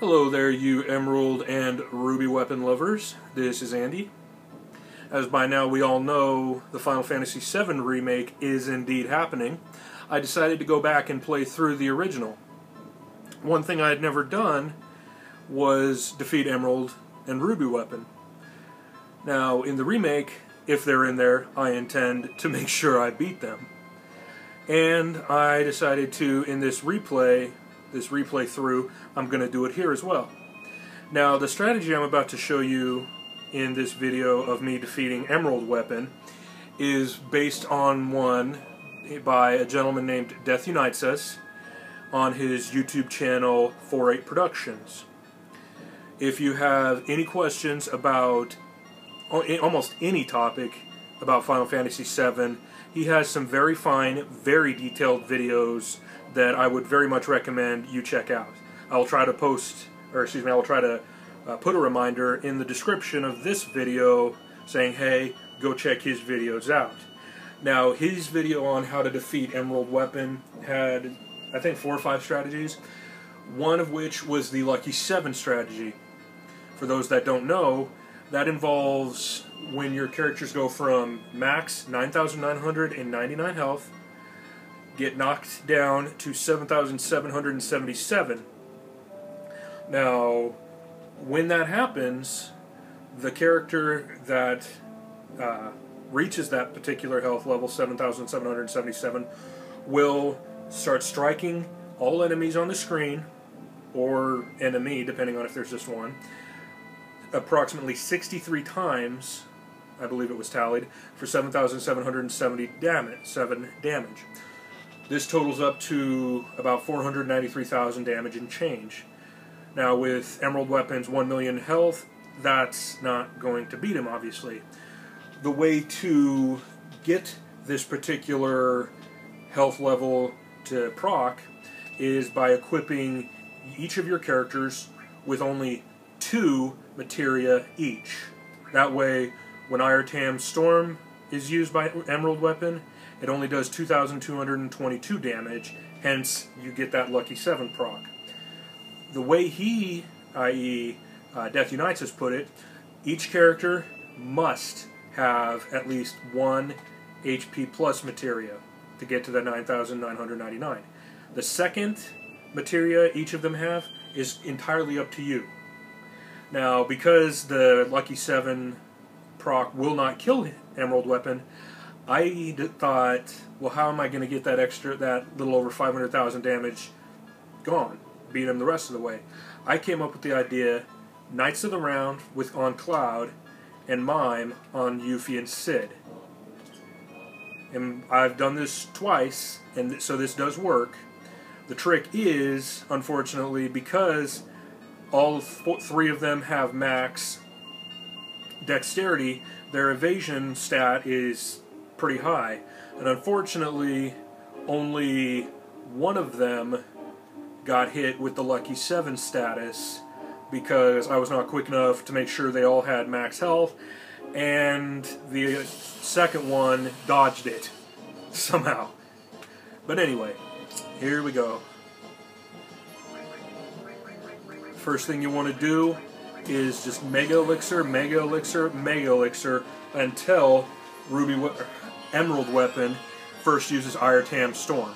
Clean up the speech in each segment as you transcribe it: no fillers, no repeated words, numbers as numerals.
Hello there, you Emerald and Ruby weapon lovers. This is Andy. As by now we all know, the Final Fantasy VII Remake is indeed happening. I decided to go back and play through the original. One thing I had never done was defeat Emerald and Ruby weapon. Now, in the remake, if they're in there, I intend to make sure I beat them. And I decided to, in this replay through, I'm going to do it here as well. Now, the strategy I'm about to show you in this video of me defeating Emerald weapon is based on one by a gentleman named Death Unites Us on his YouTube channel 48 Productions. If you have any questions about almost any topic about Final Fantasy VII, he has some very fine, very detailed videos that I would very much recommend you check out. I'll try to put a reminder in the description of this video saying, hey, go check his videos out. Now, his video on how to defeat Emerald weapon had, I think, 4 or 5 strategies, one of which was the Lucky 7 strategy. For those that don't know, that involves when your characters go from max 9,999 health, get knocked down to 7,777. Now, when that happens, the character that reaches that particular health level, 7,777, will start striking all enemies on the screen, or enemy, depending on if there's just one, approximately 63 times, I believe it was tallied, for 7,770 damage. This totals up to about 493,000 damage and change. Now, with Emerald Weapon's 1 million health, that's not going to beat him, obviously. The way to get this particular health level to proc is by equipping each of your characters with only 2 materia each. That way, when Iratam Storm is used by Emerald Weapon, it only does 2,222 damage, hence you get that Lucky 7 proc. The way he, i.e. Death Unites has put it, each character must have at least 1 HP plus materia to get to the 9,999. The second materia each of them have is entirely up to you. Now, because the Lucky 7 proc will not kill Emerald Weapon, I thought, well, how am I going to get that little over 500,000 damage gone? Beat him the rest of the way. I came up with the idea, Knights of the Round on Cloud, and Mime on Yuffie and Cid. And I've done this twice, and so this does work. The trick is, unfortunately, because all 3 of them have max dexterity, their evasion stat is pretty high, and unfortunately only one of them got hit with the Lucky 7 status because I was not quick enough to make sure they all had max health, and the second one dodged it somehow. But anyway, here we go. First thing you want to do is just Mega Elixir, Mega Elixir, Mega Elixir until Emerald Weapon first uses Iratam Storm.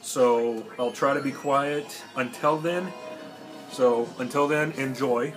So I'll try to be quiet until then. So until then, enjoy.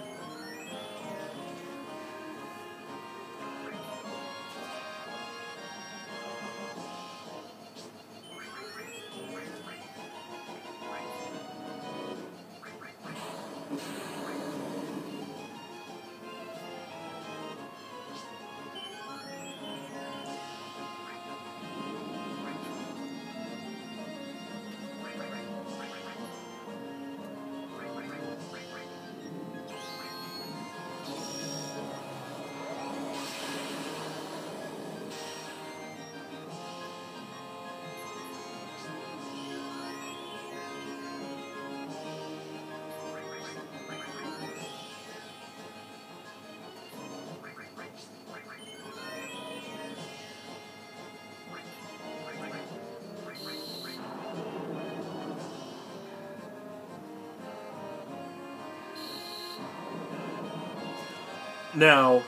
Now,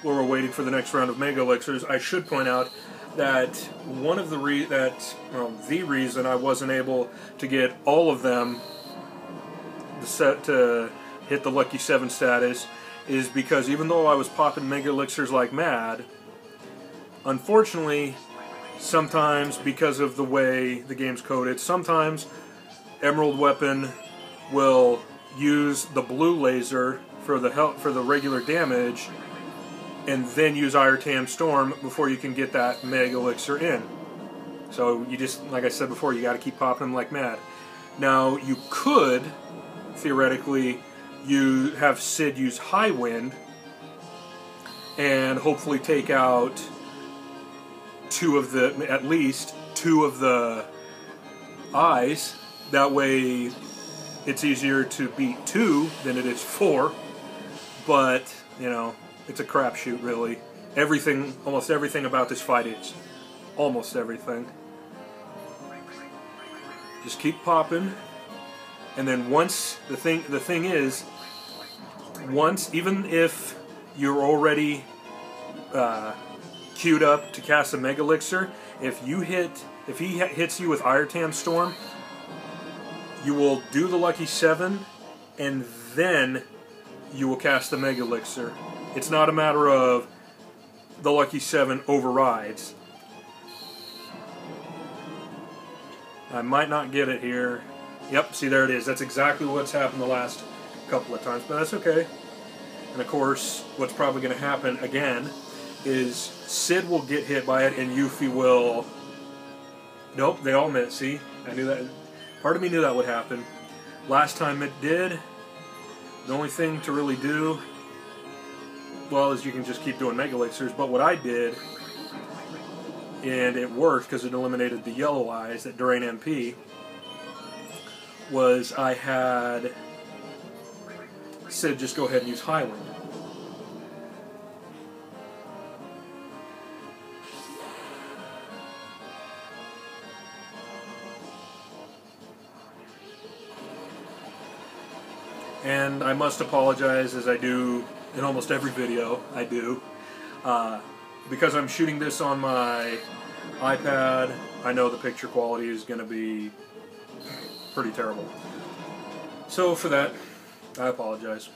while we're waiting for the next round of Mega Elixirs, I should point out that one of the the reason I wasn't able to get all of them to hit the Lucky 7 status is because even though I was popping Mega Elixirs like mad, unfortunately, sometimes because of the way the game's coded, sometimes Emerald Weapon will use the blue laser for the regular damage, and then use Irtam Storm before you can get that Mega Elixir in. So you just, like I said before, you got to keep popping them like mad. Now you could theoretically have Sid use High Wind and hopefully take out at least two of the eyes. That way it's easier to beat 2 than it is 4. But, you know, it's a crapshoot, really. Almost everything about this fight is. Almost everything. Just keep popping. And then once, the thing is, once, even if you're already queued up to cast a Mega Elixir, if he hits you with Irtam Storm, you will do the Lucky 7, and then you will cast the Mega Elixir. It's not a matter of the Lucky 7 overrides. I might not get it here. Yep, see, there it is. That's exactly what's happened the last couple of times, but that's okay. And of course, what's probably going to happen again is Sid will get hit by it and Yuffie will... Nope, they all miss. See? I knew that. Part of me knew that would happen. Last time it did, the only thing to really do, well, is you can just keep doing Mega Elixirs, but what I did, and it worked because it eliminated the yellow eyes that drain MP, was I had Sid just go ahead and use High Wind. And I must apologize, as I do in almost every video I do. Because I'm shooting this on my iPad, I know the picture quality is going to be pretty terrible. So for that, I apologize.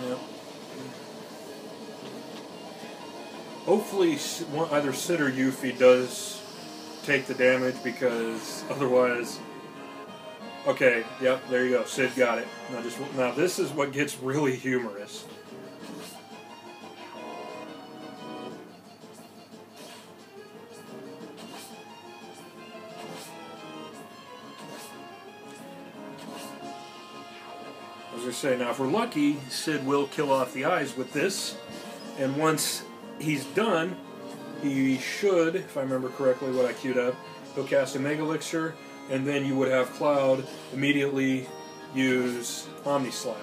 Yep. Hopefully either Sid or Yuffie does take the damage, because otherwise... Okay, yep, there you go. Sid got it. Now this is what gets really humorous. As I say, now if we're lucky, Sid will kill off the eyes with this, and once he's done, he should, if I remember correctly what I queued up, he'll cast a Mega Elixir, and then you would have Cloud immediately use Omni Slash.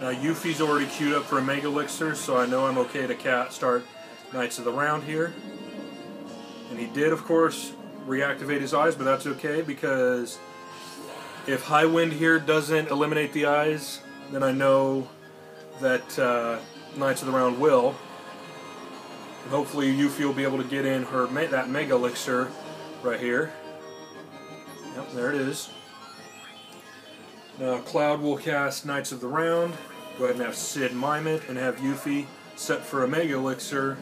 Now Yuffie's already queued up for a Mega Elixir, so I know I'm okay to start Knights of the Round here. And he did, of course, reactivate his eyes, but that's okay, because if High Wind here doesn't eliminate the eyes, then I know that Knights of the Round will. And hopefully Yuffie will be able to get in that Mega Elixir right here. Yep, there it is. Now Cloud will cast Knights of the Round. Go ahead and have Sid mime it, and have Yuffie set for a Mega Elixir.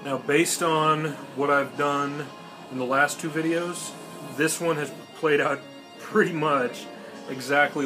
Now, based on what I've done in the last two videos, this one has played out pretty much exactly